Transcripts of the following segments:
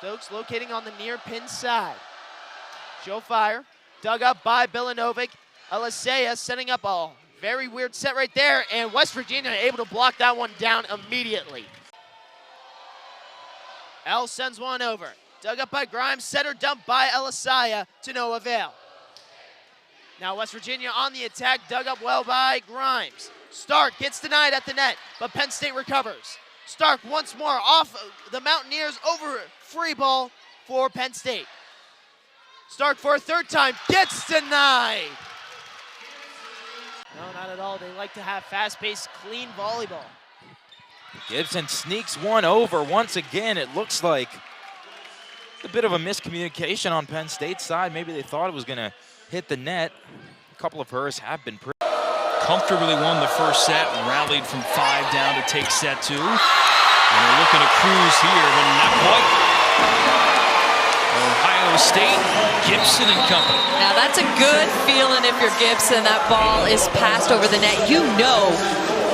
Stokes locating on the near pin side. Show fire, dug up by Bilanovic. Alisea setting up a very weird set right there, and West Virginia able to block that one down immediately. L sends one over. Dug up by Grimes, center dump by Alisea to no avail. Now West Virginia on the attack, dug up well by Grimes. Stark gets denied at the net, but Penn State recovers. Stark once more off the Mountaineers, over free ball for Penn State. Stark for a third time, gets denied. No, not at all. They like to have fast-paced, clean volleyball. Gibson sneaks one over once again. It looks like a bit of a miscommunication on Penn State's side. Maybe they thought it was going to hit the net. A couple of hers have been pretty. Comfortably won the first set, rallied from 5 down to take set 2. And they're looking to cruise here, but not quite. Ohio State, Gibson and company. Now that's a good feeling if you're Gibson. That ball is passed over the net. You know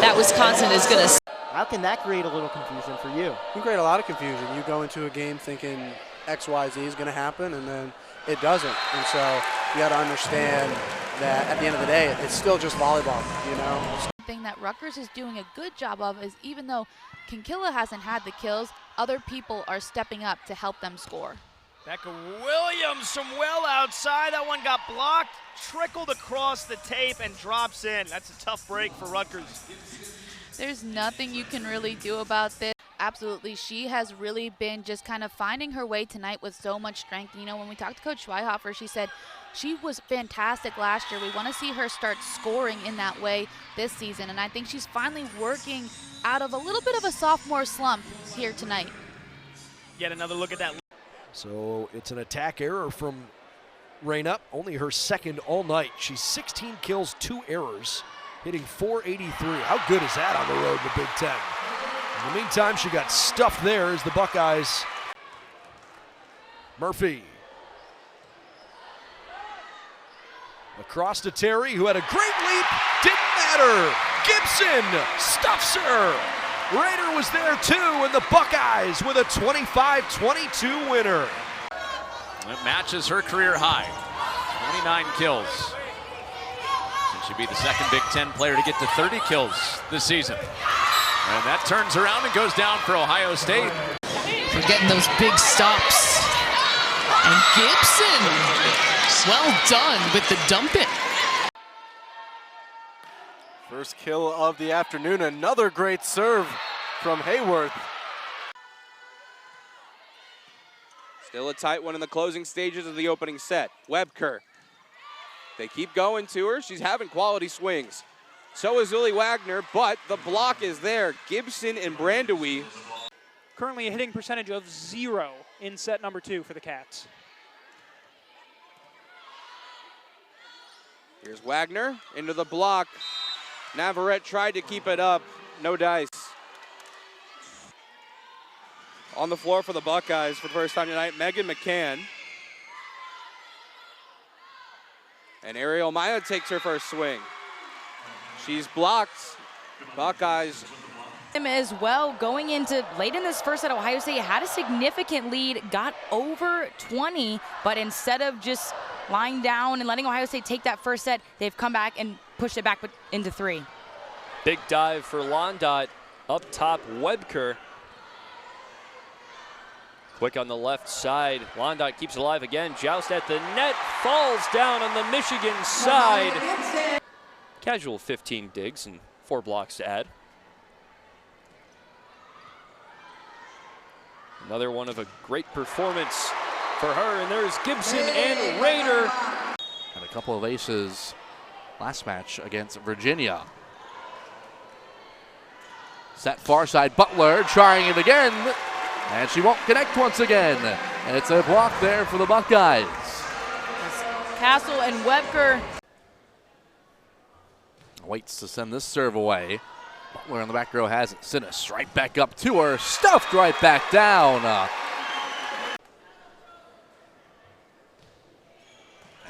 that Wisconsin is going to. How can that create a little confusion for you? You create a lot of confusion. You go into a game thinking X, Y, Z is going to happen, and then it doesn't. And so you got to understand that at the end of the day, it's still just volleyball, you know? Thing that Rutgers is doing a good job of is, even though Kinkilla hasn't had the kills, other people are stepping up to help them score. Becca Williams from well outside. That one got blocked, trickled across the tape, and drops in. That's a tough break for Rutgers. There's nothing you can really do about this. Absolutely, she has really been just kind of finding her way tonight with so much strength. You know, when we talked to Coach Schweihofer, she said she was fantastic last year. We want to see her start scoring in that way this season, and I think she's finally working out of a little bit of a sophomore slump here tonight. Get another look at that. So it's an attack error from Reyna, only her second all night. She's 16 kills, 2 errors, hitting .483. How good is that on the road in the Big Ten? In the meantime, she got stuffed there as the Buckeyes. Murphy. Across to Terry, who had a great leap. Didn't matter. Gibson stuffs her. Rader was there too, and the Buckeyes with a 25-22 winner. It matches her career high, 29 kills. And she'd be the second Big Ten player to get to 30 kills this season. And that turns around and goes down for Ohio State. For getting those big stops. And Gibson, well done with the dump it. First kill of the afternoon, another great serve from Hayworth. Still a tight one in the closing stages of the opening set. Webker. They keep going to her. She's having quality swings. So is Lily Wagner, but the block is there. Gibson and Brandewie. Currently a hitting percentage of 0 in set number 2 for the Cats. Here's Wagner into the block. Navarrete tried to keep it up. No dice. On the floor for the Buckeyes for the first time tonight, Megan McCann. And Ariel Maya takes her first swing. She's blocked. Buckeyes. As well, going into late in this first set, Ohio State had a significant lead, got over 20, but instead of just lying down and letting Ohio State take that first set, they've come back and pushed it back into 3. Big dive for Londot up top. Webker quick on the left side. Londot keeps alive again. Joust at the net, falls down on the Michigan side. Casual 15 digs and 4 blocks to add. Another one of a great performance for her, and there's Gibson and Rader. Had a couple of aces last match against Virginia. Set far side, Butler trying it again, and she won't connect once again. And it's a block there for the Buckeyes. Castle and Webker. Waits to send this serve away. Butler in the back row has it. Sinnis right back up to her, stuffed right back down.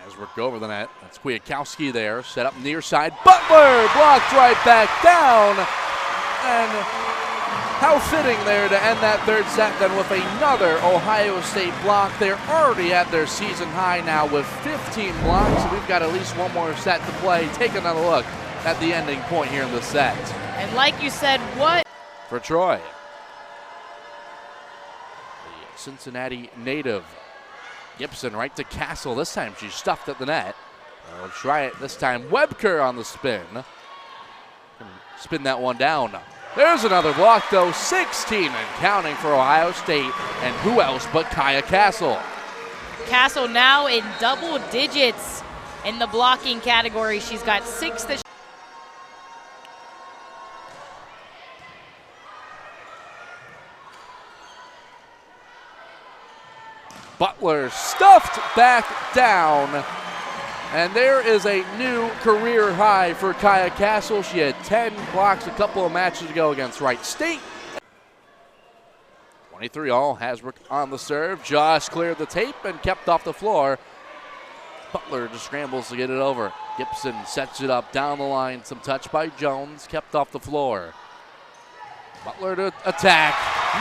As we go over the net, that's Kwiatkowski there, set up near side. Butler blocked right back down. And How fitting there to end that third set then with another Ohio State block. They're already at their season high now with 15 blocks. So we've got at least one more set to play. Take another look at the ending point here in the set. And like you said, what? For Troy. The Cincinnati native. Gibson right to Castle. This time she's stuffed at the net. We'll try it this time. Webker on the spin. Spin that one down. There's another block though. 16 and counting for Ohio State. And who else but Kamiah Castle? Castle now in double digits in the blocking category. She's got 6 this. Butler stuffed back down. And there is a new career high for Kamiah Castle. She had 10 blocks a couple of matches ago against Wright State. 23 all. Hasbrook on the serve. Just cleared the tape and kept off the floor. Butler just scrambles to get it over. Gibson sets it up down the line. Some touch by Jones. Kept off the floor. Butler to attack.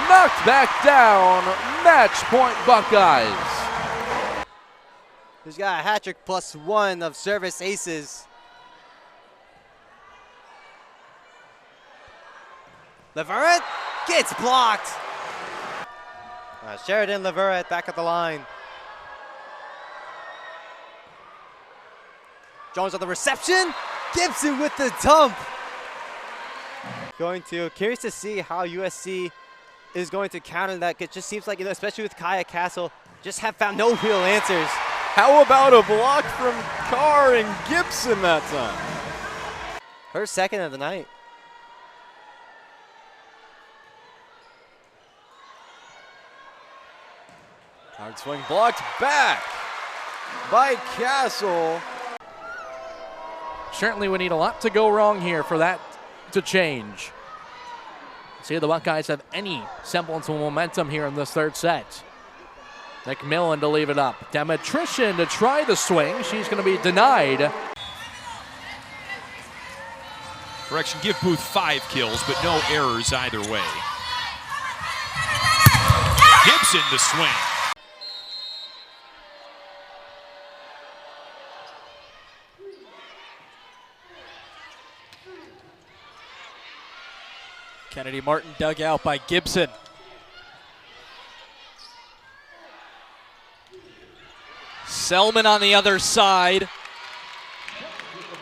Knocked back down. Match point Buckeyes. Who's got a hat trick +1 of service aces. Leverett gets blocked. Sheridan Leverett back at the line. Jones on the reception. Gibson with the dump. Curious to see how USC is going to counter that. It just seems like, especially with Kamiah Castle, just have found no real answers. How about a block from Carr and Gibson that time? Her second of the night. Hard swing blocked back by Castle. Certainly we need a lot to go wrong here for that to change. See if the Buckeyes have any semblance of momentum here in this third set. McMillan to leave it up. Demetrician to try the swing. She's going to be denied. Correction, give Booth 5 kills, but no errors either way. Gibson to swing. Kennedy Martin dug out by Gibson. Selman on the other side.